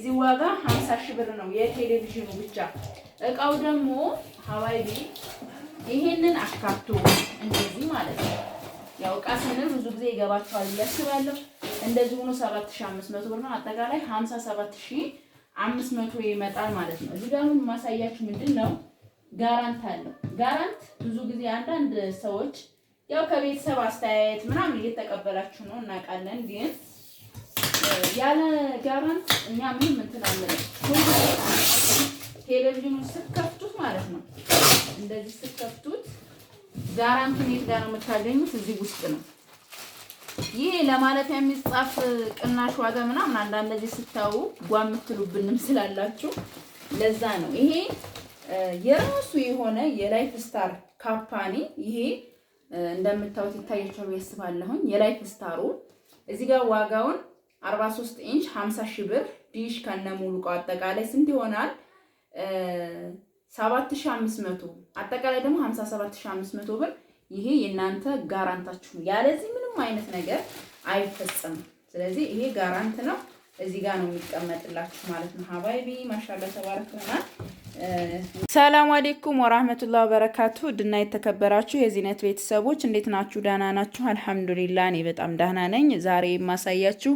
እዚህ ዋጋ 50 ሺህ ብር ነው የቴሌቪዥኑ ብቻ። እቃው ደግሞ ሀዋይቢ ይሄንን አካቶ እንደዚህ ማለት ነው። ያው እቃ ስንል ብዙ ጊዜ ይገባቸዋል ብዬ አስባለሁ። እንደዚህ ሆኖ 7500 ብር ነው። አጠቃላይ 57500 ይመጣል ማለት ነው። እዚህ ጋር አሁን ማሳያችሁ ምንድነው ጋራንት አለው። ጋራንት ብዙ ጊዜ አንዳንድ ሰዎች ያው ከቤተሰብ አስተያየት ምናምን እየተቀበላችሁ ነው እናውቃለን። ግን ያለ ጋራንት እኛ ምንም እንትን አለን። ቴሌቪዥኑን ስትከፍቱት ማለት ነው እንደዚህ ስትከፍቱት ጋራንቱን የት ጋር ነው የምታገኙት? እዚህ ውስጥ ነው። ይሄ ለማለት የሚጻፍ ቅናሽ ዋጋ ምናምን አንዳንድ እንደዚህ ስታዩ ጓ የምትሉብንም ስላላችሁ ለዛ ነው። ይሄ የራሱ የሆነ የላይፍ ስታር ካምፓኒ ይሄ እንደምታዩት ይታያችሁ ያስባለሁኝ። የላይፍ ስታሩ እዚህ ጋር ዋጋውን 43 ኢንች 50 ሺህ ብር ዲሽ ከነሙሉ እቃው አጠቃላይ ስንት ይሆናል? 7500 አጠቃላይ ደግሞ 57500 ብር። ይሄ የእናንተ ጋራንታችሁ ያለዚህ ምንም አይነት ነገር አይፈጸምም። ስለዚህ ይሄ ጋራንት ነው። እዚህ ጋር ነው የሚቀመጥላችሁ ማለት ነው። ሀባይቢ ማሻአላ ተባረከና። ሰላም አለይኩም ወራህመቱላሂ ወበረካቱ። ድና የተከበራችሁ የዚህነት ቤተሰቦች እንዴት ናችሁ? ደህና ናችሁ? አልሐምዱሊላህ እኔ በጣም ደህና ነኝ። ዛሬ የማሳያችሁ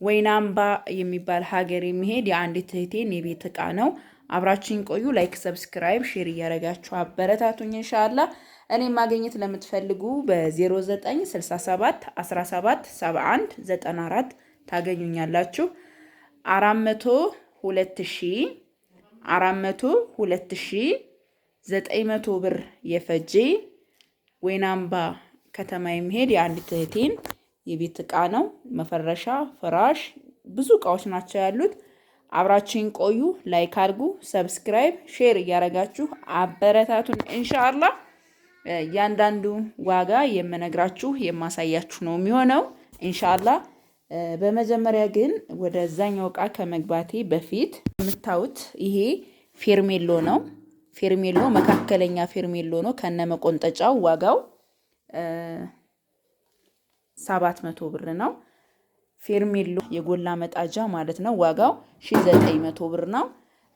ወይናምባ የሚባል ሀገር የሚሄድ የአንዲት እህቴን የቤት እቃ ነው። አብራችሁን ቆዩ። ላይክ፣ ሰብስክራይብ፣ ሼር እያረጋችሁ አበረታቱኝ ኢንሻአላህ። እኔ ማግኘት ለምትፈልጉ በ0967 17 71 94 ታገኙኛላችሁ። 402,900 ብር የፈጀ ወይናምባ ከተማ የሚሄድ የአንዲት እህቴን የቤት እቃ ነው። መፈረሻ፣ ፍራሽ፣ ብዙ እቃዎች ናቸው ያሉት። አብራችሁን ቆዩ። ላይክ አድርጉ፣ ሰብስክራይብ፣ ሼር እያረጋችሁ አበረታቱን ኢንሻአላህ። ያንዳንዱ ዋጋ የምነግራችሁ የማሳያችሁ ነው የሚሆነው ኢንሻአላህ። በመጀመሪያ ግን ወደዛኛው እቃ ከመግባቴ በፊት የምታዩት ይሄ ፌርሜሎ ነው። ፌርሜሎ መካከለኛ ፌርሜሎ ነው ከነመቆንጠጫው ዋጋው 700 ብር ነው። ፌርሜሎ የጎላ መጣጃ ማለት ነው። ዋጋው 1900 ብር ነው።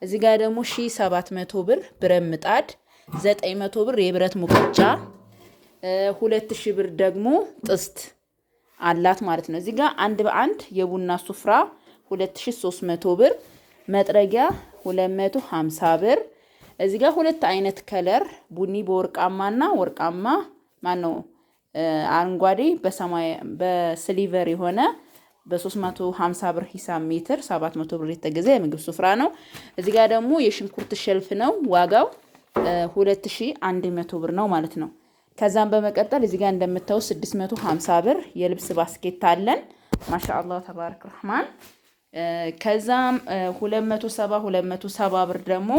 እዚህ ጋር ደግሞ 1700 ብር ብረት ምጣድ፣ 900 ብር የብረት ሙቀጫ፣ 2000 ብር ደግሞ ጥስት አላት ማለት ነው። እዚህ ጋር አንድ በአንድ የቡና ሱፍራ 2300 ብር፣ መጥረጊያ 250 ብር። እዚህ ጋር ሁለት አይነት ከለር ቡኒ በወርቃማና ወርቃማ ማነው አረንጓዴ በሰማይ በሲልቨር የሆነ በ350 ብር ሂሳብ ሜትር 700 ብር የተገዛ የምግብ ሱፍራ ነው። እዚህ ጋር ደግሞ የሽንኩርት ሸልፍ ነው። ዋጋው 2100 ብር ነው ማለት ነው። ከዛም በመቀጠል እዚህ ጋር እንደምታዩ 650 ብር የልብስ ባስኬት አለን። ማሻአላህ ተባረክ ረህማን። ከዛም 270 ብር ደግሞ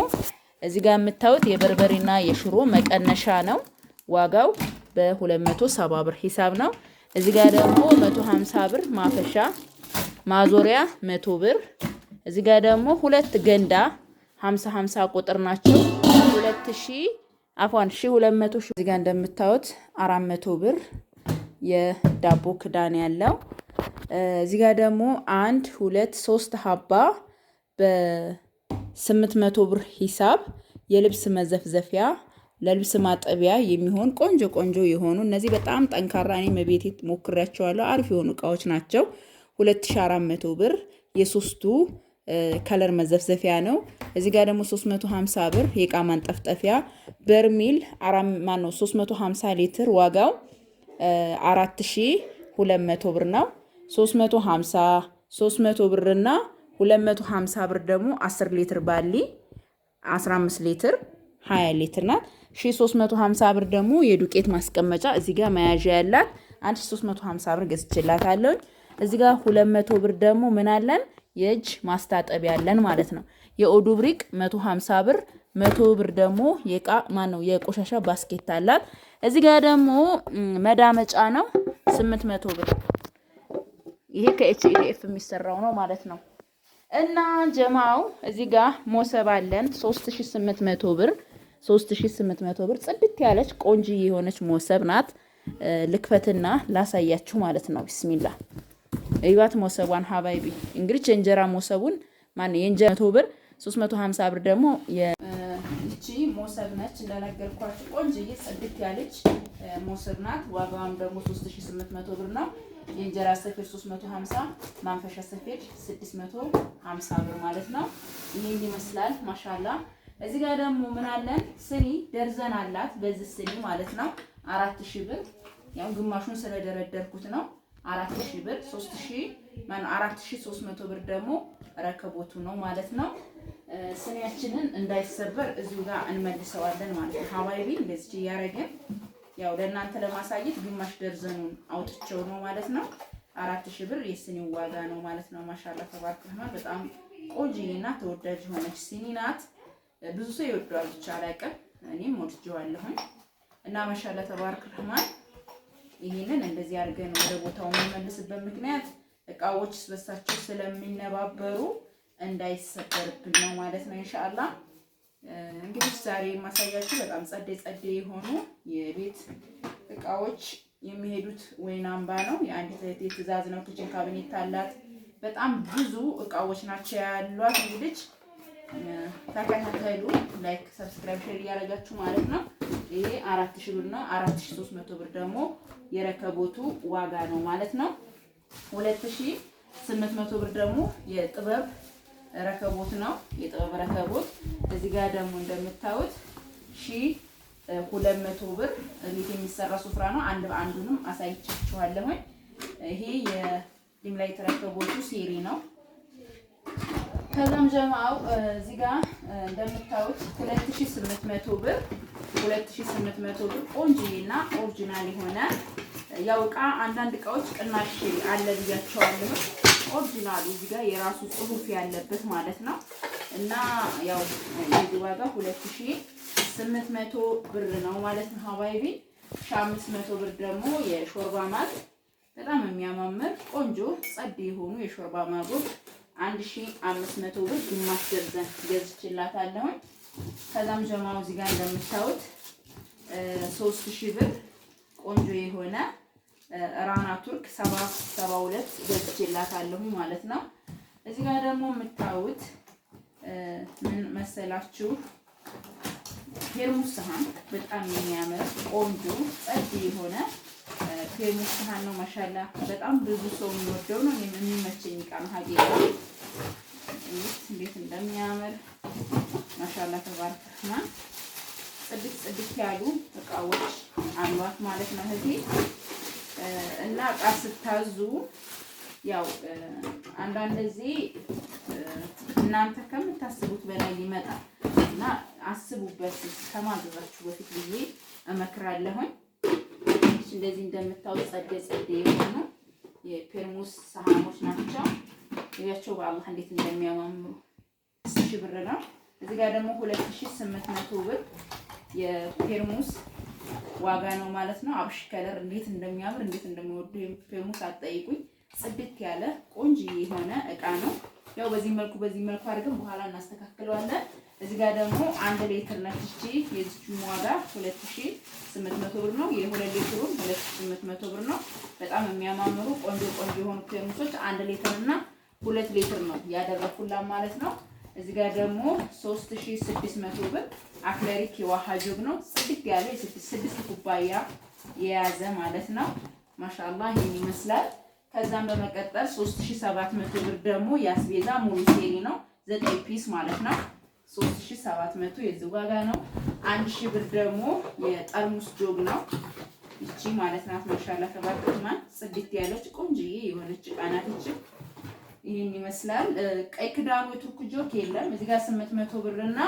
እዚህ ጋር የምታዩት የበርበሬና የሽሮ መቀነሻ ነው። ዋጋው በ270 ብር ሂሳብ ነው። እዚህ ጋር ደግሞ 150 ብር ማፈሻ ማዞሪያ 100 ብር። እዚህ ጋር ደግሞ ሁለት ገንዳ 50 ቁጥር ናቸው 1200 ሺህ። እዚህ ጋር እንደምታዩት 400 ብር የዳቦ ክዳን ያለው። እዚህ ጋር ደግሞ 1 2 3 ሀባ በ800 ብር ሂሳብ የልብስ መዘፍዘፊያ ለልብስ ማጠቢያ የሚሆን ቆንጆ ቆንጆ የሆኑ እነዚህ በጣም ጠንካራ እኔ መቤቴ ሞክሬያቸዋለሁ። አሪፍ የሆኑ እቃዎች ናቸው። 2400 ብር የሶስቱ ከለር መዘፍዘፊያ ነው። እዚህ ጋር ደግሞ 350 ብር የእቃ ማንጠፍጠፊያ በርሚል 350 ሊትር ዋጋው 4200 ብር ነው። 300 ብርና 250 ብር ደግሞ 10 ሊትር ባሊ 15 ሊትር 20 ሊትር ናት። 1350 ብር ደግሞ የዱቄት ማስቀመጫ እዚህ ጋር መያዣ ያላት 1350 ብር ገዝቼላታለሁ። እዚህ ጋር 200 ብር ደግሞ ምን አለን የእጅ ማስታጠቢያ ያለን ማለት ነው። የኦዱ ብሪቅ 150 ብር 100 ብር ደግሞ የቃ የቆሻሻ ባስኬት አላት። እዚህ ጋር ደግሞ መዳመጫ ነው 800 ብር። ይሄ ከኤችኤፍ የሚሰራው ነው ማለት ነው። እና ጀማው እዚህ ጋር ሞሰብ አለን 3800 ብር 3800 ብር ጽድት ያለች ቆንጂ የሆነች ሞሰብ ናት። ልክፈትና ላሳያችሁ ማለት ነው። ቢስሚላህ እዩት ሞሰቧን ሀባይቢ። እንግዲህ እንጀራ ሞሰቡን ማነው የእንጀራ 100 ብር 350 ብር ደግሞ ይቺ ሞሰብ ነች። እንደነገርኳችሁ ቆንጆዬ ጽድት ያለች ሞሰብ ናት። ዋጋዋም ደግሞ 3800 ብር ነው። የእንጀራ ሰፌድ 350፣ ማንፈሻ ሰፌድ 650 ብር ማለት ነው። ይሄን ይመስላል ማሻአላ። እዚህ ጋር ደግሞ ምን አለን? ስኒ ደርዘን አላት። በዚህ ስኒ ማለት ነው 4000 ብር። ያው ግማሹን ስለደረደርኩት ነው 4000 ብር። 4300 ብር ደግሞ ረከቦቱ ነው ማለት ነው። ስኒያችንን እንዳይሰበር እዚሁ ጋር እንመልሰዋለን ማለት ነው። ሀባይቢ እንደዚህ እያደረግን ያው ለእናንተ ለማሳየት ግማሽ ደርዘኑን አውጥቼው ነው ማለት ነው። 4000 ብር የስኒው ዋጋ ነው ማለት ነው። ማሻአላ ተባረክ ረህማን። በጣም ቆንጆና ተወዳጅ የሆነች ሲኒ ናት። ብዙ ሰው ይወደዋል ብቻ አላውቅም፣ እኔም ወድጄዋለሁኝ እና ማሻአላ ተባረክ ረህማን። ይሄንን እንደዚህ አድርገን ወደ ቦታው የምንመልስበት ምክንያት እቃዎች ስበሳቸው ስለሚነባበሩ እንዳይሰበርብን ነው ማለት ነው ኢንሻአላህ። እንግዲህ ዛሬ የማሳያችሁ በጣም ጸዴ የሆኑ የቤት እቃዎች የሚሄዱት ወይን አምባ ነው። የአንዲት እህቴ ትዕዛዝ ነው። ኪችን ካቢኔት አላት። በጣም ብዙ እቃዎች ናቸው ያሏት። እንግዲህ ተከታተሉ፣ ላይክ ሰብስክራይብ ሼር እያደረጋችሁ ማለት ነው። ይሄ 4000 ብር ነው። 4300 ብር ደግሞ የረከቦቱ ዋጋ ነው ማለት ነው። 2800 ብር ደግሞ የጥበብ ረከቦት ነው። የጥበብ ረከቦት እዚህ ጋር ደግሞ እንደምታዩት 1200 ብር ቤት የሚሰራ ሱፍራ ነው። አንድ በአንዱንም አሳይቻችኋለሁ። ይሄ የዲም ላይት ረከቦቱ ሴሪ ነው። ከዛም ጀማው እዚህ ጋር እንደምታዩት 2800 ብር 2800 ብር ቆንጆና ኦሪጂናል የሆነ ያው እቃ አንዳንድ እቃዎች ቅናሽ አለ ብያቸዋለሁ። ኦሪጂናሉ እዚህ ጋር የራሱ ጽሁፍ ያለበት ማለት ነው እና ያው የዚህ ዋጋ 2800 ብር ነው ማለት ነው ሀባይቢ። 500 ብር ደግሞ የሾርባ ማግ በጣም የሚያማምር ቆንጆ ጸድ የሆኑ የሾርባ ማጎች 1500 ብር ግማሽ ደርዘን ገዝቼላታለሁ። ከዛም ጀማው እዚህ ጋር እንደምታዩት 3000 ብር ቆንጆ የሆነ ራና ቱርክ 772 ገዝቼላታለሁ ማለት ነው። እዚህ ጋር ደግሞ የምታዩት ምን መሰላችሁ? ፔርሙስ ሰሃን በጣም የሚያምር ቆንጆ ጸድ የሆነ ፔርሙስ ሰሃን ነው። ማሻአላ በጣም ብዙ ሰው የሚወደው ነው። የሚመቸኝ እቃ ነው። ሀጌ እንዴት እንደሚያምር ማሻአላ ተባረከ ረህማን። ጽድት ያሉ እቃዎች አሏት ማለት ነው እህቴ። እና እቃ ስታዙ ያው አንዳንድ ጊዜ እናንተ ከምታስቡት በላይ ይመጣል እና አስቡበት ከማዘዛችሁ በፊት ብዬ እመክራለሁኝ። እንደዚህ እንደምታዩት ጸዴ የሆኑ የፔርሙስ ሰሃኖች ናቸው። እያቸው በአላህ እንዴት እንደሚያማምሩ 1000 ብር ነው። እዚህ ጋር ደግሞ 2800 ብር የፔርሙስ ዋጋ ነው ማለት ነው። አብሽ ከለር እንዴት እንደሚያምር እንዴት እንደሚወዱ ፔርሙስ አትጠይቁኝ። ጽድት ያለ ቆንጆ የሆነ እቃ ነው። ያው በዚህ መልኩ አድርገን በኋላ እናስተካክለዋለን። እዚህ ጋር ደግሞ 1 ሊትር ነች እቺ። የዚህቹም ዋጋ 2800 ብር ነው። የ2 ሊትሩም 2800 ብር ነው። በጣም የሚያማምሩ ቆንጆ የሆኑ ፔርሙሶች 1 ሊትር እና 2 ሊትር ነው ያደረኩላት ማለት ነው። እዚህ ጋር ደግሞ 3600 ብር አክለሪክ የውሃ ጆግ ነው። ጽድት ያለ 6 ኩባያ የያዘ ማለት ነው። ማሻአላ ይሄን ይመስላል። ከዛም በመቀጠል 3700 ብር ደግሞ ያስቤዛ ሙሉ ሴሪ ነው 9 ፒስ ማለት ነው። 3700 የዚህ ዋጋ ነው። 1000 ብር ደግሞ የጠርሙስ ጆግ ነው እቺ ማለት ናት። ማሻአላ ተባረከ። ጽድት ያለች ቆንጆዬ የሆነች እቃ ናት እቺ። ይሄን ይመስላል። ቀይ ክዳኑ የቱርክ ጆክ የለም። እዚህ ጋር 800 ብር እና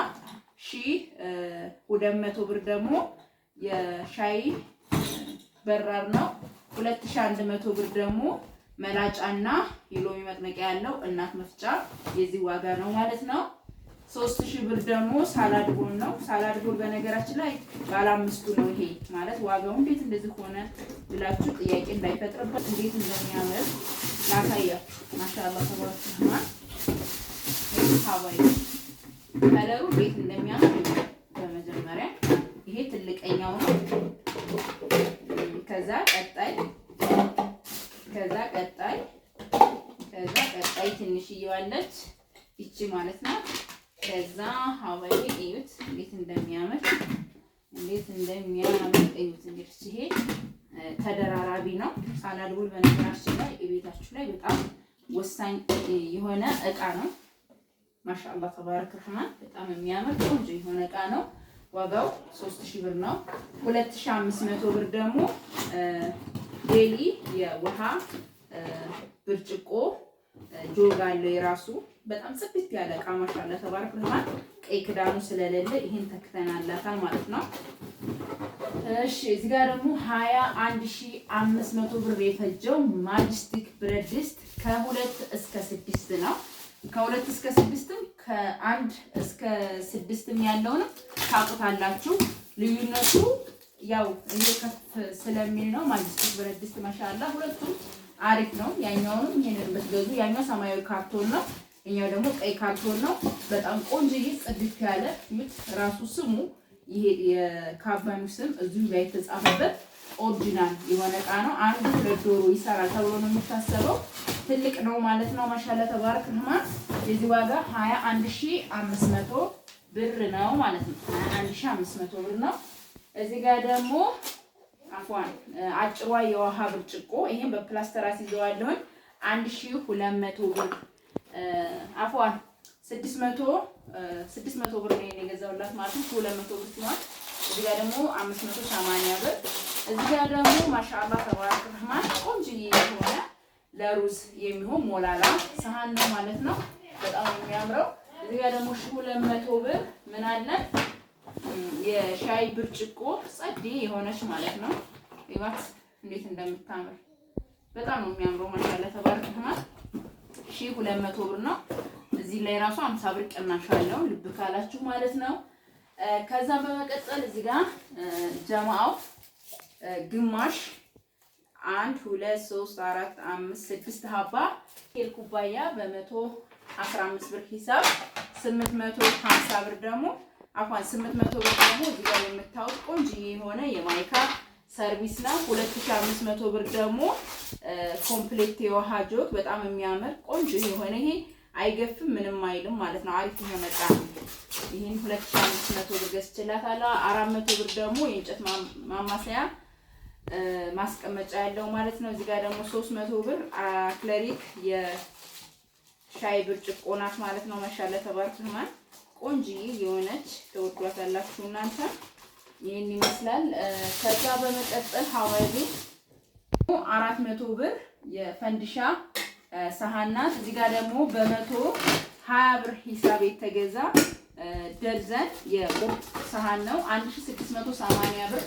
1200 ብር ደግሞ የሻይ በራር ነው። 2100 ብር ደግሞ መላጫና የሎሚ መጥመቂያ ያለው እናት መፍጫ የዚህ ዋጋ ነው ማለት ነው። 3000 ብር ደግሞ ሳላድ ቦል ነው። ሳላድ ቦል በነገራችን ላይ ባለ 5ቱ ነው። ይሄ ማለት ዋጋው እንዴት እንደዚህ ሆነ ብላችሁ ጥያቄ እንዳይፈጥርበት እንዴት እንደሚያምር ላሳያችሁ። ማሻአላ ተባረከ። ሀባይ ከለሩ እንዴት እንደሚያምር በመጀመሪያ ይሄ ትልቀኛው ነው። ከዛ ቀጣይ ትንሽዬው አለች። ይቺ ማለት ነው። ከዛ ሀባይ እዩት እንዴት እንደሚያምር እዩት። እንግዲህ ይሄ ተደራራቢ ነው። ሳላድቡል በነገራችን ላይ ቤታችሁ ላይ በጣም ወሳኝ የሆነ እቃ ነው። ማሻአላህ ተባረከ ረህማን በጣም የሚያምር ቆንጆ የሆነ እቃ ነው። ዋጋው 3000 ብር ነው። 2500 ብር ደግሞ ዴሊ የውሃ ብርጭቆ ጆግ አለው የራሱ በጣም ጽድት ያለ እቃ ማሻአላህ ተባረከ ረህማን። ቀይ ክዳኑ ስለሌለ ይሄን ተክተናላታል ማለት ነው። እሺ እዚህ ጋር ደግሞ 21500 ብር የፈጀው ማጅስቲክ ብረት ድስት ከ2 እስከ 6 ነው። ከ2 እስከ 6ም ከ1 እስከ 6ም ያለውን ታውቁታላችሁ። ልዩነቱ ያው ከፍ ስለሚል ነው። ማጅስቲክ ብረት ድስት ማሻአላህ ሁለቱም አሪፍ ነው። ያኛውንም ይሄንን ብትገዙ ያኛው ሰማያዊ ካርቶን ነው፣ እኛው ደግሞ ቀይ ካርቶን ነው። በጣም ቆንጆዬ ጽድት ያለ ራሱ ስሙ ይሄ የካምፓኒው ስም እዚሁ ላይ የተጻፈበት ኦሪጂናል የሆነ እቃ ነው። አንዱ 2 ዶሮ ይሰራል ተብሎ ነው የሚታሰበው። ትልቅ ነው ማለት ነው። ማሻአላህ ተባረክ ረህማን። የዚህ ዋጋ 21500 ብር ነው ማለት ነው። 21500 ብር ነው። እዚህ ጋር ደግሞ አፏን አጭሯ የውሃ ብርጭቆ ይሄን በፕላስተር አስይዘዋለሁ 1200 ብር አፏን 600 ብር ነው የገዛውላት ማለት ነው። 200 ብር ሲሆን እዚህ ጋር ደግሞ 580 ብር። እዚህ ጋር ደግሞ ማሻአላህ ተባረክ ረህማን ቆንጆ የሆነ ለሩዝ የሚሆን ሞላላ ሰሃን ነው ማለት ነው። በጣም የሚያምረው። እዚህ ጋር ደግሞ 200 ብር ምን አለ የሻይ ብርጭቆ ጸዴ የሆነች ማለት ነው። ይዋት እንዴት እንደምታምር በጣም ነው የሚያምረው። ማሻአላህ ተባረክ ረህማን 1200 ብር ነው። እዚህ ላይ ራሱ 50 ብር ቅናሽ አለው ልብ ካላችሁ ማለት ነው። ከዛ በመቀጠል እዚህ ጋር ጀማአው ግማሽ 1 2 3 4 5 6 ሀባ ኬል ኩባያ በ115 ብር ሂሳብ 850 ብር ደግሞ አፋን 800 ብር ደግሞ እዚህ ጋር የምታዩት ቆንጆ የሆነ የማይካ ሰርቪስ ነው። 2500 ብር ደግሞ ኮምፕሌት የውሃ ጆግ በጣም የሚያምር ቆንጆ የሆነ ይሄ አይገፍም ምንም አይልም ማለት ነው። አሪፍ የሆነ እቃ ነው። ይሄን 2500 ብር ገዝቼላታለሁ። 400 ብር ደግሞ የእንጨት ማማሰያ ማስቀመጫ ያለው ማለት ነው። እዚህ ጋር ደግሞ 300 ብር አክለሪክ የሻይ ብርጭቆ ናት ማለት ነው። ማሻአላህ ተባረክ ረህማን ቆንጆ የሆነች ተወዷታላችሁ እናንተ። ይሄን ይመስላል። ከዛ በመቀጠል ሐዋይቢ 400 ብር የፈንዲሻ ሰሃን ናት። እዚህ ጋር ደግሞ በ120 ብር ሂሳብ የተገዛ ደርዘን የቁርጥ ሰሃን ነው። 1680 ብር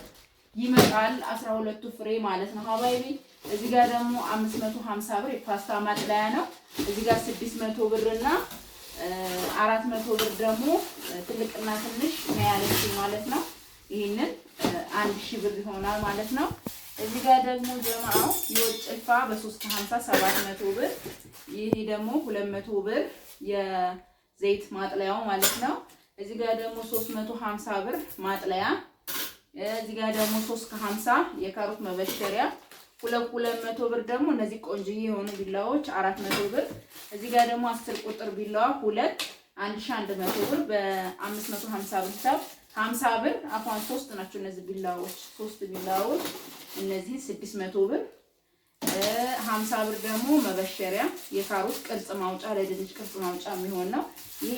ይመጣል 12 ፍሬ ማለት ነው ሐዋይቢ። እዚህ ጋር ደግሞ 550 ብር የፓስታ ማጥለያ ነው። እዚህ ጋር 600 ብር እና 400 ብር ደግሞ ትልቅና ትንሽ ነው ያለች ማለት ነው። ይሄንን 1000 ብር ይሆናል ማለት ነው። እዚህ ጋር ደግሞ ጀማዓው የወጥ ጭልፋ በ350 700 ብር። ይሄ ደግሞ 200 ብር የዘይት ማጥለያው ማለት ነው። እዚህ ጋር ደግሞ 350 ብር ማጥለያ። እዚህ ጋር ደግሞ 350 የካሮት መበሸሪያ 200 ብር ደግሞ እነዚህ ቆንጆዬ የሆኑ ቢላዎች 400 ብር። እዚህ ጋር ደግሞ 10 ቁጥር ቢላዋ 1100 ብር በ550 ብር ሂሳብ 50 ብር አፋን 3 ናቸው እነዚህ ቢላዎች 3 ቢላዎች እነዚህ 600 ብር። 50 ብር ደግሞ መበሸሪያ የካሮት ቅርጽ ማውጫ ለድንች ቅርጽ ማውጫ የሚሆን ነው። ይሄ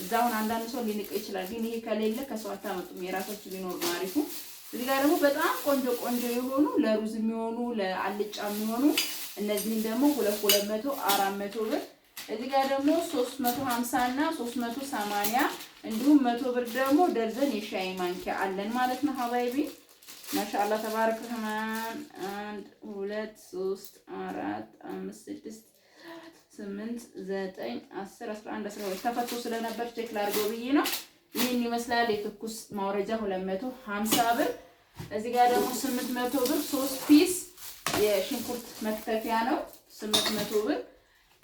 እዛውን አንዳንድ ሰው ሊንቀው ይችላል፣ ግን ይሄ ከሌለ ከሰው አታመጡም። የራሳችሁ ቢኖር ነው አሪፉ። እዚህ ጋር ደግሞ በጣም ቆንጆ ቆንጆ የሆኑ ለሩዝ የሚሆኑ ለአልጫ የሚሆኑ እነዚህን ደግሞ 200 400 ብር። እዚህ ጋር ደግሞ 350 እና 380 እንዲሁም 100 ብር ደግሞ ደርዘን የሻይ ማንኪያ አለን ማለት ነው ሐባይቢ። ማሻአላህ ተባረክ ረህማን 1 2 3 4 5 6 8 9 10 11 12 ተፈቶ ስለነበር ቼክ ላድርገው ብዬ ነው። ይሄን ይመስላል። የትኩስ ማውረጃ 250 ብር። እዚህ ጋር ደግሞ 800 ብር 3 ፒስ የሽንኩርት መክተፊያ ነው 800 ብር።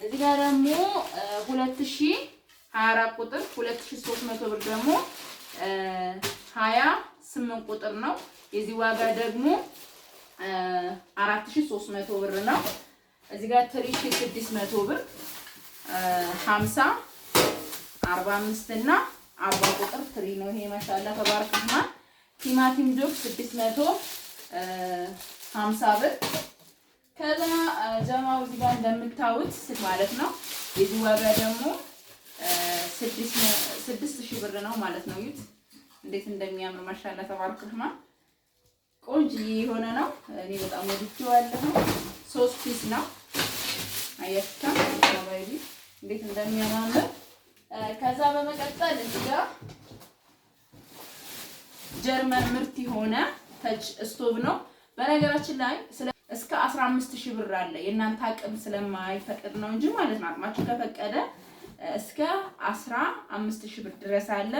እዚህ ጋር ደግሞ 2024 ቁጥር 2300 ብር ደግሞ 28 ቁጥር ነው። የዚህ ዋጋ ደግሞ 4300 ብር ነው። እዚህ ጋር ትሪሽ 600 ብር 50 45 እና 40 ቁጥር ትሪ ነው ይሄ። ማሻአላ ተባረከ ረህማን። ቲማቲም ጆክ 650 ብር። ከዛ ጀማው እዚህ ጋር እንደምታዩት ማለት ነው። የዚህ ዋጋ ደግሞ 6000 ብር ነው ማለት ነው። ይሁት እንዴት እንደሚያምር ማሻአላ ተባረከ ረህማን። ቆንጆዬ የሆነ ነው። እኔ በጣም ወድጄዋለሁ። 3 ፒስ ነው። አያችሁታ ባይቢ እንዴት እንደሚያምር። ከዛ በመቀጠል እዚህ ጋር ጀርመን ምርት የሆነ ተች ስቶቭ ነው። በነገራችን ላይ እስከ 15000 ብር አለ። የእናንተ አቅም ስለማይፈቅድ ነው እንጂ ማለት ነው። አቅማችሁ ከፈቀደ እስከ 15000 ብር ድረስ አለ።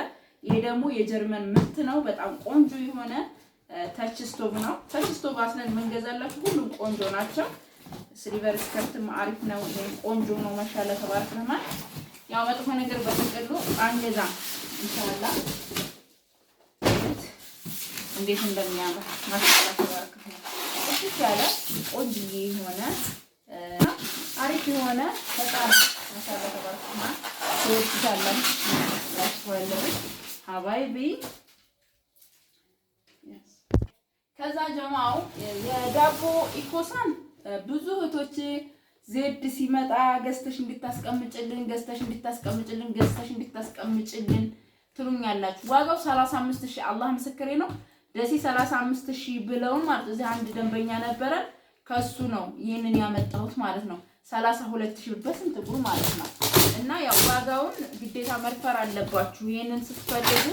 ይሄ ደግሞ የጀርመን ምርት ነው። በጣም ቆንጆ የሆነ ተች ስቶቭ ነው። ተች ስቶቭ አስለን መንገዛላችሁ ሁሉም ቆንጆ ናቸው። ሲልቨር ስከርትም አሪፍ ነው። ይሄን ቆንጆ ነው። ማሻአላ ተባረከ ረህማን። ያው መጥፎ ነገር በጥቅሉ አንገዛም ኢንሻአላህ። እንዴት እንደሚያምር ማሻአላ ተባረከ ረህማን። እሺ ያለ ቆንጆ የሆነ አሪፍ የሆነ በጣም ማሻአላ ተባረከ ረህማን። ወጥታለን ያስፈልጋል ሀባይቢ። ከዛ ጀማው የዳቦ ኢኮሳን ብዙ እህቶች ዜድ ሲመጣ ገዝተሽ እንድታስቀምጭልን ትሉኛላችሁ። ዋጋው 35000 አላህ ምስክሬ ነው። ደሴ 35000 ብለው ማለት እዚህ አንድ ደንበኛ ነበረ ከሱ ነው ይሄንን ያመጣሁት ማለት ነው። 32000 ብር በስንት ብሩ ማለት ነው። እና ያው ዋጋውን ግዴታ መድፈር አለባችሁ። ይሄንን ስትፈልጉ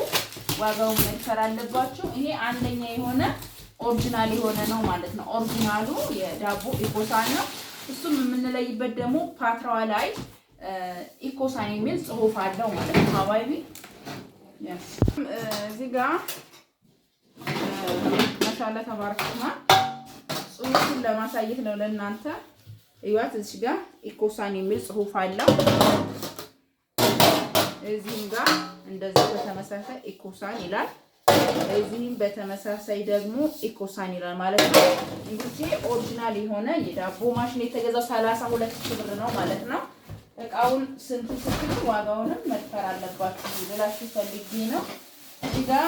ዋጋውን መድፈር አለባችሁ። ይሄ አንደኛ የሆነ ኦሪጂናል የሆነ ነው ማለት ነው። ኦሪጂናሉ የዳቦ ኢኮሳን ነው። እሱም የምንለይበት ደግሞ ፓትራዋ ላይ ኢኮሳን የሚል ጽሑፍ አለው ማለት ነው። ሀባይቢ እዚህ ጋር ማሻአላ ተባረከና ጽሑፉን ለማሳየት ነው ለእናንተ። እዩት፣ እዚህ ጋር ኢኮሳን የሚል ጽሑፍ አለው። እዚህም ጋር እንደዚህ በተመሳሳይ ኢኮሳን ይላል። እዚህም በተመሳሳይ ደግሞ ኢኮሳን ይላል ማለት ነው። እንግዲህ ኦሪጂናል የሆነ የዳቦ ማሽን የተገዛው 32000 ብር ነው ማለት ነው። እቃውን ስንት ዋጋውንም መድፈር አለባችሁ ብላችሁ ፈልጌ ነው። እዚህ ጋር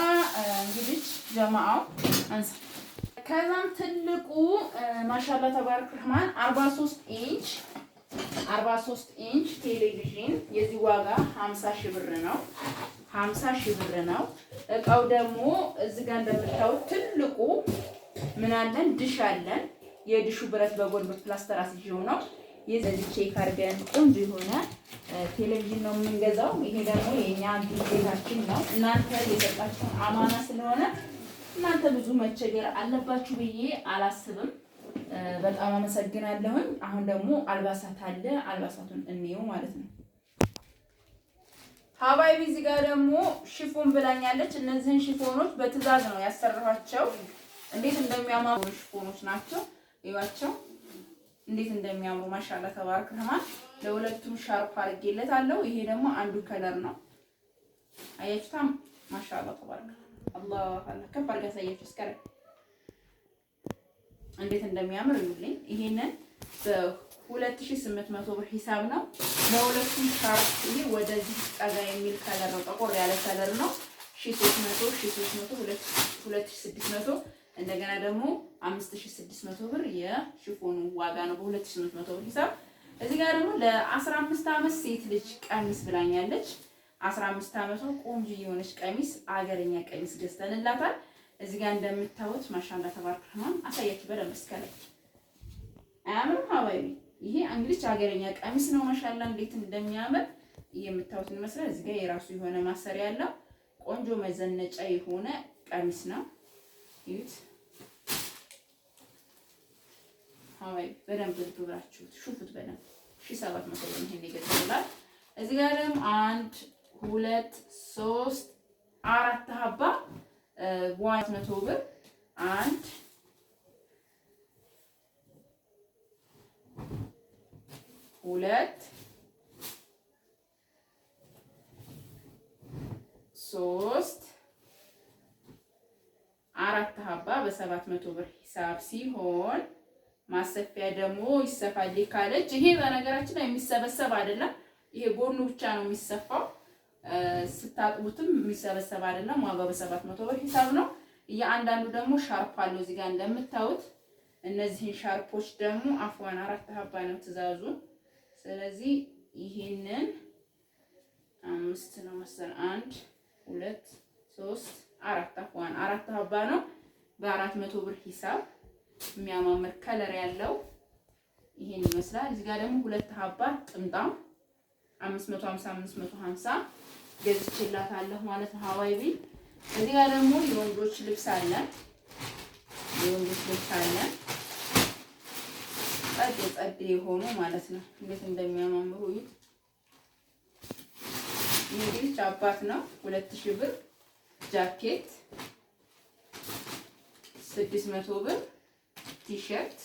እንግዲህ ጀማዓው አንሳ። ከዛም ትልቁ ማሻአላ ተባረክ ረህማን 43 ኢንች ቴሌቪዥን የዚህ ዋጋ 50000 ብር ነው። 50000 ብር ነው። እቃው ደግሞ እዚህ ጋር እንደምታዩት ትልቁ ምን አለን? ድሽ አለን። የድሹ ብረት በጎን በፕላስተር አስይዤው ነው። የዚህ ቼክ አድርገን ቆንጆ የሆነ ቴሌቪዥን ነው የምንገዛው። ይሄ ደግሞ የኛ ግዴታችን ነው። እናንተ የሰጣችሁን አማና ስለሆነ እናንተ ብዙ መቸገር አለባችሁ ብዬ አላስብም። በጣም አመሰግናለሁኝ። አሁን ደግሞ አልባሳት አለ። አልባሳቱን እንየው ማለት ነው። ሀባይቢ እዚህ ጋር ደግሞ ሽፎን ብላኛለች። እነዚህን ሽፎኖች በትዕዛዝ ነው ያሰራኋቸው። እንዴት እንደሚያማሩ ሽፎኖች ናቸው። እዩዋቸው እንዴት እንደሚያምሩ ማሻአላ ተባረክ ረህማን። ለሁለቱም ሻርፕ አድርጌለታለሁ። ይሄ ደግሞ አንዱ ከለር ነው። አያችሁታም? ማሻአላ ተባረክ አላህ አላህ ከበር ያሳያችሁ እስከረ እንዴት እንደሚያምር እዩልኝ። ይሄንን በ2800 ብር ሂሳብ ነው። ለሁለቱም ሻርፕ ይሄ ወደዚህ ጠጋ የሚል ከለር ነው። ጠቆር ያለ ከለር ነው። 1300 2600 እንደገና ደግሞ 5600 ብር የሽፎኑ ዋጋ ነው በ2800 ብር ሂሳብ። እዚህ ጋር ደግሞ ለ15 ዓመት ሴት ልጅ ቀሚስ ብላኛለች። 15 ዓመቷ ቆንጆ የሆነች ቀሚስ አገረኛ ቀሚስ ገዝተንላታል። እዚህ ጋር እንደምታዩት ማሻአላ ተባረክ ረህማን አሳያችሁ በደንብ እስከላይ አያምርም ሀባይቢ? ይሄ እንግዲህ አገረኛ ቀሚስ ነው። ማሻአላ እንዴት እንደሚያምር የምታዩት ይመስላል። እዚህ ጋር የራሱ የሆነ ማሰሪያ ያለው ቆንጆ መዘነጫ የሆነ ቀሚስ ነው። ይሁት ሀባይቢ በደንብ ልትብራችሁት ሹፉት በደንብ 1700 ብር ይሄን ይገዛላል። እዚህ ጋር ደግሞ 1 2 3 4 ሀባ 100 ብር 1 2 3 4 ሀባ በ700 ብር ሂሳብ ሲሆን ማሰፊያ ደግሞ ይሰፋል ካለች። ይሄ በነገራችን ላይ የሚሰበሰብ አይደለም። ይሄ ጎኑ ብቻ ነው የሚሰፋው። ስታጥቡትም የሚሰበሰብ አይደለም። ዋጋው በ700 ብር ሂሳብ ነው። እያንዳንዱ ደግሞ ሻርፕ አለው እዚህ ጋር እንደምታዩት። እነዚህን ሻርፖች ደግሞ አፍዋን 4 ሀባ ነው ትእዛዙ። ስለዚህ ይሄንን 5 ነው መሰል 1 2 3 4 አፍዋን 4 ሀባ ነው በ400 ብር ሂሳብ። የሚያማምር ከለር ያለው ይሄን ይመስላል። እዚህ ጋር ደግሞ 2 ሀባ ጥምጣም 550 ገዝቼላታለሁ ማለት ነው ሀዋይቢ። እዚህ ጋር ደግሞ የወንዶች ልብስ አለ። ጸድ የሆኑ ማለት ነው። እንዴት እንደሚያማምሩ ይሄ እንግዲህ ጫባት ነው 2000 ብር። ጃኬት 600 ብር። ቲሸርት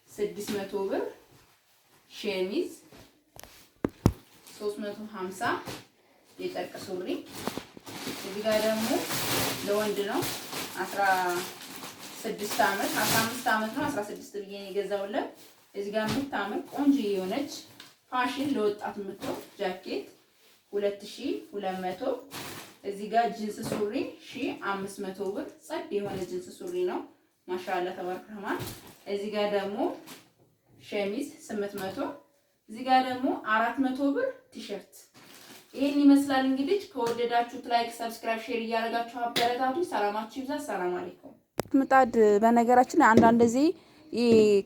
600 ብር። ሸሚዝ 350 የጨርቅ ሱሪ። እዚህ ጋር ደግሞ ለወንድ ነው 16 ዓመት 15 ዓመት ነው 16 ብዬ ነው የገዛውለት። እዚህ ጋር የምታምር ቆንጆ የሆነች ፋሽን ለወጣት የምትሆን ጃኬት 2200። እዚህ ጋር ጂንስ ሱሪ 1500 ብር። ጸድ የሆነ ጂንስ ሱሪ ነው ማሻአላ ተባረክ ረህማን። እዚህ ጋር ደግሞ ሸሚዝ 800። እዚህ ጋር ደግሞ 400 ብር ቲሸርት። ይሄን ይመስላል እንግዲህ። ከወደዳችሁት ላይክ፣ ሰብስክራይብ፣ ሼር እያደረጋችሁ አበረታቱ። ሰላማችሁ ይብዛ። ሰላም አለይኩም። ምጣድ በነገራችን ላይ አንዳንድ ጊዜ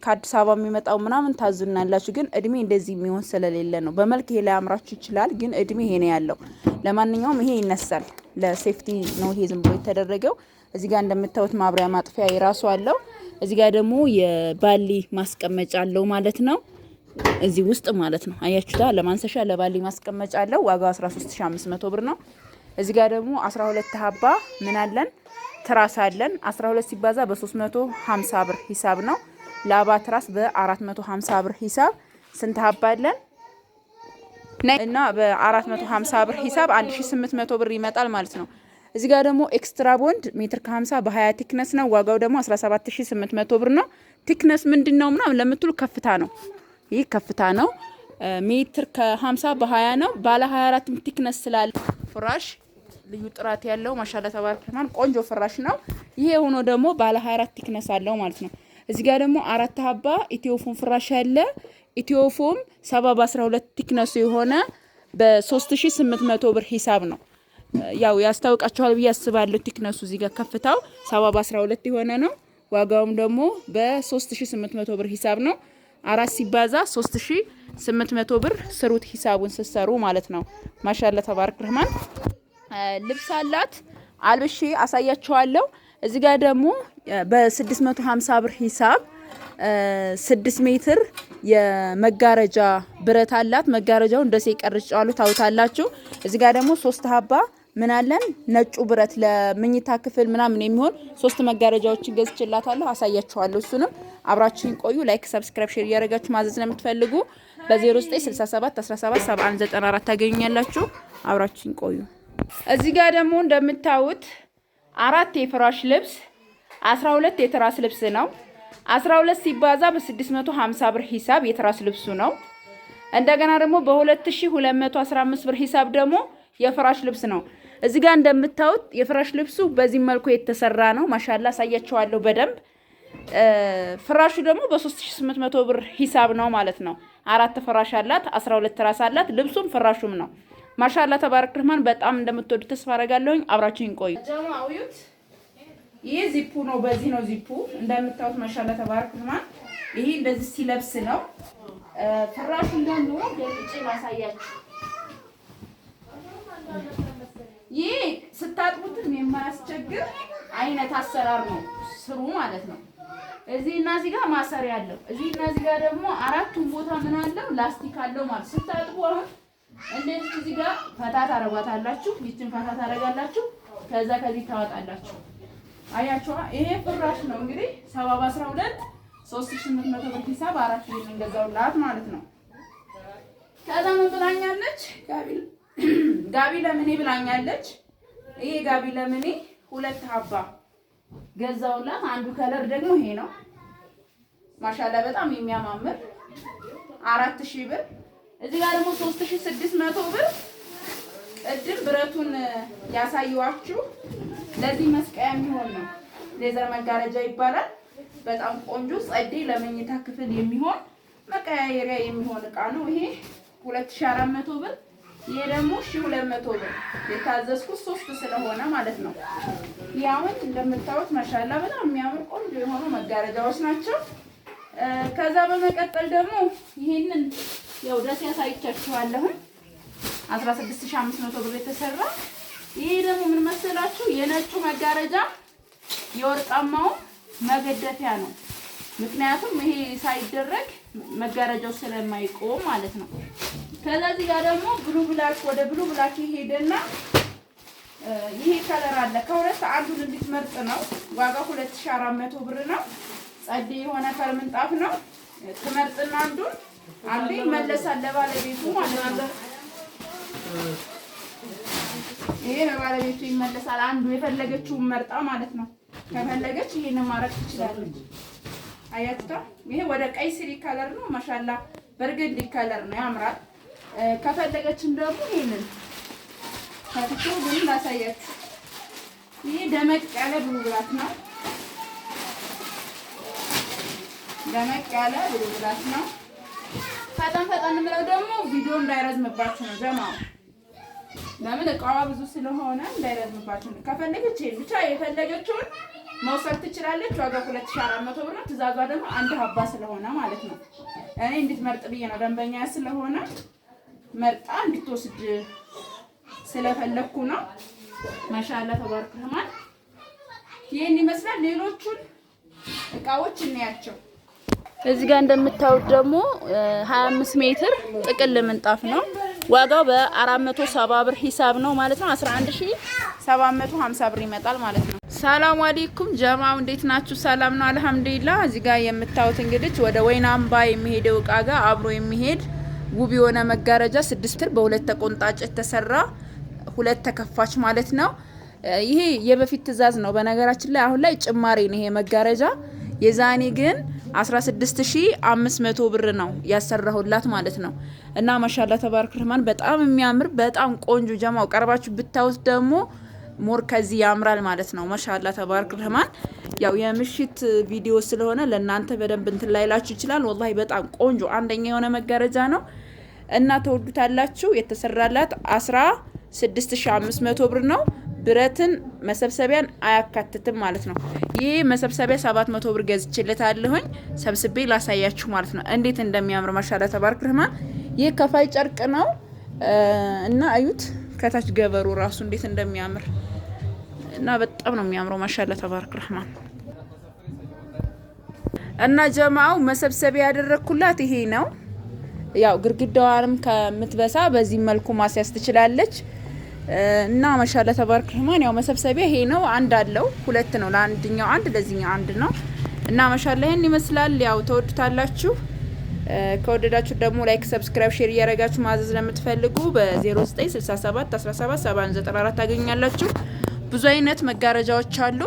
ከአዲስ አበባ የሚመጣው ምናምን ታዙናላችሁ፣ ግን እድሜ እንደዚህ የሚሆን ስለሌለ ነው። በመልክ ይሄ ላይ አምራችሁ ይችላል፣ ግን እድሜ ይሄ ነው ያለው። ለማንኛውም ይሄ ይነሳል፣ ለሴፍቲ ነው ይሄ ዝም ብሎ የተደረገው። እዚህ ጋር እንደምታዩት ማብሪያ ማጥፊያ የራሱ አለው። እዚህ ጋር ደግሞ የባሊ ማስቀመጫ አለው ማለት ነው። እዚህ ውስጥ ማለት ነው አያችሁታ። ለማንሰሻ ለባሊ ማስቀመጫ አለው። ዋጋው 13500 ብር ነው። እዚህ ጋር ደግሞ 12 ሀባ ምን አለን ትራስ አለን። 12 ሲባዛ በ350 ብር ሂሳብ ነው። ላባ ትራስ በ450 ብር ሂሳብ ስንት ሀባ አለን እና በ450 ብር ሂሳብ 1800 ብር ይመጣል ማለት ነው። እዚህ ጋር ደግሞ ኤክስትራ ቦንድ ሜትር ከ50 በ20 ቲክነስ ነው። ዋጋው ደግሞ 17800 ብር ነው። ቲክነስ ምንድነው ምናምን ለምትሉ ከፍታ ነው። ይህ ከፍታ ነው። ሜትር ከ50 በ20 ነው። ባለ 24 ቲክነስ ስላለ ፍራሽ ልዩ ጥራት ያለው ማሻአላ ተባረክ ረህማን ቆንጆ ፍራሽ ነው። ይሄ ሆኖ ደግሞ ባለ 24 ቲክነስ አለው ማለት ነው። እዚህ ጋር ደግሞ 4 ሀባ ኢትዮፎም ፍራሽ ያለ ኢትዮፎም 70 በ12 ቲክነሱ የሆነ በ3800 ብር ሂሳብ ነው። ያው ያስታውቃችኋል ብዬ አስባለሁ። ቲክነሱ እዚህ ጋር ከፍታው 70 በ12 የሆነ ነው። ዋጋውም ደግሞ በ3800 ብር ሂሳብ ነው። 4 ሲባዛ 3800 ብር ስሩት ሂሳቡን ስትሰሩ ማለት ነው። ማሻአላ ተባረክ ረህማን ልብስ አላት። አልብሼ አሳያችኋለሁ። እዚህ ጋር ደግሞ በ650 ብር ሂሳብ 6 ሜትር የመጋረጃ ብረት አላት። መጋረጃው እንደሴ ቀርጫሉ ታውታላችሁ። እዚህ ጋር ደግሞ 3 ሀባ ምን አለን ነጩ ብረት ለመኝታ ክፍል ምናምን የሚሆን 3 መጋረጃዎችን ገዝቼላታለሁ። አሳያችኋለሁ። እሱንም አብራችሁን ቆዩ። ላይክ፣ ሰብስክራይብ፣ ሼር እያደረጋችሁ ማዘዝ ነው የምትፈልጉ በ0967 17 7194 ታገኙኛላችሁ። አብራችሁን ቆዩ። እዚህ ጋር ደግሞ እንደምታዩት 4 የፍራሽ ልብስ 12 የትራስ ልብስ ነው። 12 ሲባዛ በ650 ብር ሂሳብ የትራስ ልብሱ ነው። እንደገና ደግሞ በ2215 ብር ሂሳብ ደግሞ የፍራሽ ልብስ ነው። እዚህ ጋር እንደምታዩት የፍራሽ ልብሱ በዚህ መልኩ የተሰራ ነው። ማሻአላ አሳያችኋለሁ በደንብ። ፍራሹ ደግሞ በ3800 ብር ሂሳብ ነው ማለት ነው። 4 ፍራሽ አላት፣ 12 ትራስ አላት። ልብሱም ፍራሹም ነው። ማሻአላ ተባረክ ረህማን በጣም እንደምትወዱ ተስፋ አደርጋለሁኝ። አብራችሁን ቆዩ። ጀማአዊት ይሄ ዚፑ ነው። በዚህ ነው ዚፑ እንደምታዩት። ማሻአላ ተባረክ ረህማን ይሄ እንደዚህ ሲለብስ ነው። ፍራሹ እንደሆነ ገልጬ ማሳያችሁ። ይሄ ስታጥቡትም የማያስቸግር አይነት አሰራር ነው ስሩ ማለት ነው። እዚህና እዚህ ጋር ማሰሪያ አለው። እዚህና እዚህ ጋር ደግሞ አራቱም ቦታ ምን አለው ላስቲክ አለው ማለት ስታጥቡ አሁን እንደዚህ እዚህ ጋር ፈታ ታረጋታላችሁ። ይችን ፈታ ታረጋላችሁ። ከዛ ከዚህ ታወጣላችሁ። አያችኋ ይሄ ፍራሽ ነው እንግዲህ 70 በ12 3800 ብር ሂሳብ 4 ሺህ እንደዛውላት ማለት ነው። ከዛ ምን ብላኛለች? ጋቢ ለምኔ ብላኛለች። ይሄ ጋቢ ለምኔ 2 ሀባ ገዛውላት። አንዱ ከለር ደግሞ ይሄ ነው። ማሻአላ በጣም የሚያማምር 4000 ብር። እዚህ ጋር ደግሞ 3600 ብር ቅድም ብረቱን ያሳየዋችሁ ለዚህ መስቀያ የሚሆን ነው። ሌዘር መጋረጃ ይባላል። በጣም ቆንጆ ጸዴ ለመኝታ ክፍል የሚሆን መቀያየሪያ የሚሆን እቃ ነው። ይሄ 2400 ብር። ይሄ ደግሞ 1200 ብር። የታዘዝኩት 3 ስለሆነ ማለት ነው። ያውን እንደምታዩት ማሻአላ በጣም የሚያምር ቆንጆ የሆኑ መጋረጃዎች ናቸው። ከዛ በመቀጠል ደግሞ ይሄንን ያው ደስ ያሳይቻችኋለሁ 16500 ብር የተሰራ። ይሄ ደግሞ ምን መሰላችሁ የነጩ መጋረጃ የወርቃማው መገደፊያ ነው። ምክንያቱም ይሄ ሳይደረግ መጋረጃው ስለማይቆም ማለት ነው። ከዛ እዚህ ጋር ደግሞ ብሉ ብላክ ወደ ብሉ ብላክ ይሄድና ይሄ ከለር አለ። ከሁለት አንዱን እንድትመርጥ ነው። ዋጋው 2400 ብር ነው። ጸዴ የሆነ ምንጣፍ ነው። ትመርጥና አንዱ ይመለሳል ለባለቤቱ ማለት ነው። ይሄ ለባለቤቱ ይመለሳል። አንዱ የፈለገችውን መርጣ ማለት ነው። ከፈለገች ይሄንን ማረቅ ትችላለች። አያችሁታ? ይሄ ወደ ቀይ ስሪ ከለር ነው። ማሻአላ በርገንዲ ከለር ነው፣ ያምራል። ከፈለገችም ደግሞ ይሄንን ታጥቶ ግን ላሳያችሁ። ይሄ ደመቅ ያለ ብሉ ብላክ ነው። ደመቅ ያለ ብሉ ብላክ ነው። ፈጠን ምለው ደግሞ ቪዲዮ እንዳይረዝምባችሁ ነው ጀማው። ለምን እቃዋ ብዙ ስለሆነ እንዳይረዝምባችሁ ነው። ከፈለገች ብቻ የፈለገችውን መውሰድ ትችላለች። ዋጋ 2400 ብር ነው። ትእዛዟ ደግሞ አንድ ሀባ ስለሆነ ማለት ነው። እኔ እንድትመርጥ ብዬ ነው። ደንበኛ ስለሆነ መርጣ እንድትወስድ ስለፈለኩ ነው። ማሻአላ ተባረክ ረህማን። ይሄን ይመስላል። ሌሎቹን እቃዎች እናያቸው። እዚህ ጋር እንደምታዩት ደግሞ 25 ሜትር ጥቅል ምንጣፍ ነው። ዋጋው በ470 ብር ሂሳብ ነው ማለት ነው። 11750 ብር ይመጣል ማለት ነው። ሰላም አለይኩም ጀማው፣ እንዴት ናችሁ? ሰላም ነው አልሐምዱሊላህ። እዚህ ጋር የምታዩት እንግዲህ ወደ ወይና አምባ የሚሄደው እቃ ጋር አብሮ የሚሄድ ውብ የሆነ መጋረጃ 6 ሜትር በሁለት ተቆንጣጭ የተሰራ ሁለት ተከፋች ማለት ነው። ይሄ የበፊት ትእዛዝ ነው በነገራችን ላይ። አሁን ላይ ጭማሪ ነው ይሄ መጋረጃ። የዛኔ ግን 16500 ብር ነው ያሰራሁላት ማለት ነው። እና ማሻአላ ተባረክ ረህማን በጣም የሚያምር በጣም ቆንጆ ጀማው፣ ቀርባችሁ ብታዩት ደግሞ ሞር ከዚህ ያምራል ማለት ነው። ማሻአላ ተባረክ ረህማን። ያው የምሽት ቪዲዮ ስለሆነ ለእናንተ በደንብ እንትን ላይላችሁ ይችላል። ወላሂ በጣም ቆንጆ አንደኛ የሆነ መጋረጃ ነው እና ተወዱታላችሁ። የተሰራላት 16500 ብር ነው። ብረትን መሰብሰቢያን አያካትትም ማለት ነው። ይሄ መሰብሰቢያ 700 ብር ገዝቼለታለሁኝ። ሰብስቤ ላሳያችሁ ማለት ነው እንዴት እንደሚያምር ማሻአላ ተባረክ ረህማን። ይሄ ከፋይ ጨርቅ ነው እና አዩት ከታች ገበሩ ራሱ እንዴት እንደሚያምር እና በጣም ነው የሚያምረው ማሻአላ ተባረክ ረህማን። እና ጀማው መሰብሰቢያ ያደረኩላት ይሄ ነው። ያው ግርግዳዋንም ከምትበሳ በዚህ መልኩ ማስያዝ ትችላለች። እና ማሻአላ ተባረክ ረህማን። ያው መሰብሰቢያ ይሄ ነው። አንድ አለው፣ ሁለት ነው። ለአንድኛው አንድ ለዚህኛው አንድ ነው። እና ማሻአላ ይሄን ይመስላል። ያው ተወዱታላችሁ። ከወደዳችሁ ደግሞ ላይክ፣ ሰብስክራይብ፣ ሼር እያደረጋችሁ ማዘዝ ለምትፈልጉ በ0967 17 794 ታገኛላችሁ። ብዙ አይነት መጋረጃዎች አሉ።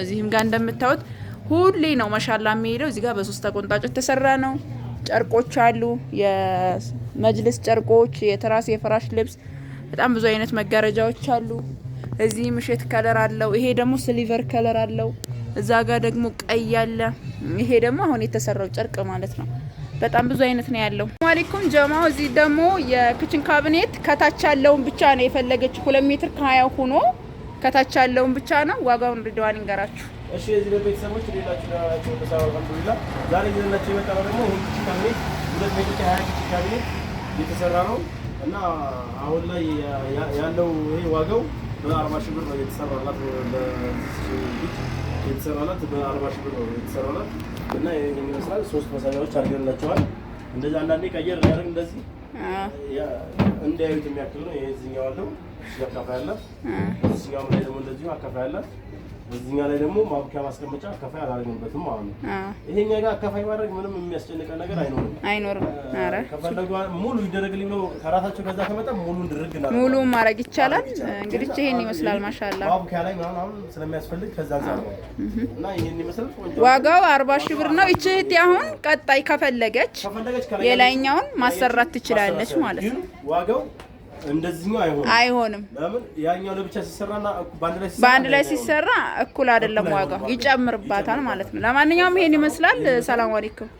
እዚህም ጋር እንደምታዩት ሁሌ ነው ማሻአላ የሚሄደው። እዚህ ጋር በሶስት ተቆንጣጭ የተሰራ ነው። ጨርቆች አሉ፣ የመጅልስ ጨርቆች፣ የትራስ የፍራሽ ልብስ፣ በጣም ብዙ አይነት መጋረጃዎች አሉ። እዚህ ምሽት ከለር አለው። ይሄ ደግሞ ሲልቨር ከለር አለው። እዛ ጋር ደግሞ ቀይ አለ። ይሄ ደግሞ አሁን የተሰራው ጨርቅ ማለት ነው። በጣም ብዙ አይነት ነው ያለው። አለይኩም ጀማው። እዚህ ደግሞ የኪችን ካቢኔት ከታች ያለውን ብቻ ነው የፈለገችው። 2 ሜትር ከ20 ሆኖ ከታች ያለውን ብቻ ነው። ዋጋውን ሪድዋን እንገራችሁ። እሺ እዚህ ቤተሰቦች ሌላችሁ ናቸው ተሳው አልሐምዱሊላህ። ዛሬ ይዘናችሁ የመጣነው ደግሞ ኪችን ካቢኔት 2 ሜትር ከ20 ኪችን ካቢኔት የተሰራ ነው እና አሁን ላይ ያለው ይሄ ዋጋው በ40 ሺህ ብር ነው የተሰራላት። የተሰራላት በ40 ሺህ ብር ነው የተሰራላት እና ይሄን ይመስላል። 3 መሳቢያዎች አድርገንላቸዋል። እንደዚህ አንዳንዴ ቀየር ያደርግ እንደዚህ እንዳያዩት የሚያክል ነው። ይሄኛው አለው አካፋይ አለ። እዚህኛው ላይ ደግሞ እንደዚሁ አካፋይ አለ። እዚህኛው ላይ ደግሞ ማብኪያ ማስቀመጫ አካፋይ አላደረግንበትም ማለት ነው። ይሄኛው ጋር አካፋይ ማድረግ ምንም የሚያስጨንቀን ነገር አይኖርም። አረ ከፈለጉ ሙሉ ይደረግልኝ ነው ከራሳቸው ከዛ ከመጣ ሙሉ እንድርግና ሙሉ ማድረግ ይቻላል። እንግዲህ ይሄን ይመስላል ማሻአላ። ማብኪያ ላይ ምናምን ስለሚያስፈልግ ከዛ አንፃር ነው እና ይሄን ይመስላል። ዋጋው 40 ሺህ ብር ነው። እቺ እህት አሁን ቀጣይ ከፈለገች የላይኛውን ማሰራት ትችላለች ማለት ነው። ዋጋው እንደዚህኛው አይሆንም። ለምን ያኛው ለብቻ ሲሰራና በአንድ ላይ ሲሰራ እኩል አይደለም ዋጋው፣ ይጨምርባታል ማለት ነው። ለማንኛውም ይሄን ይመስላል። ሰላም አለይኩም።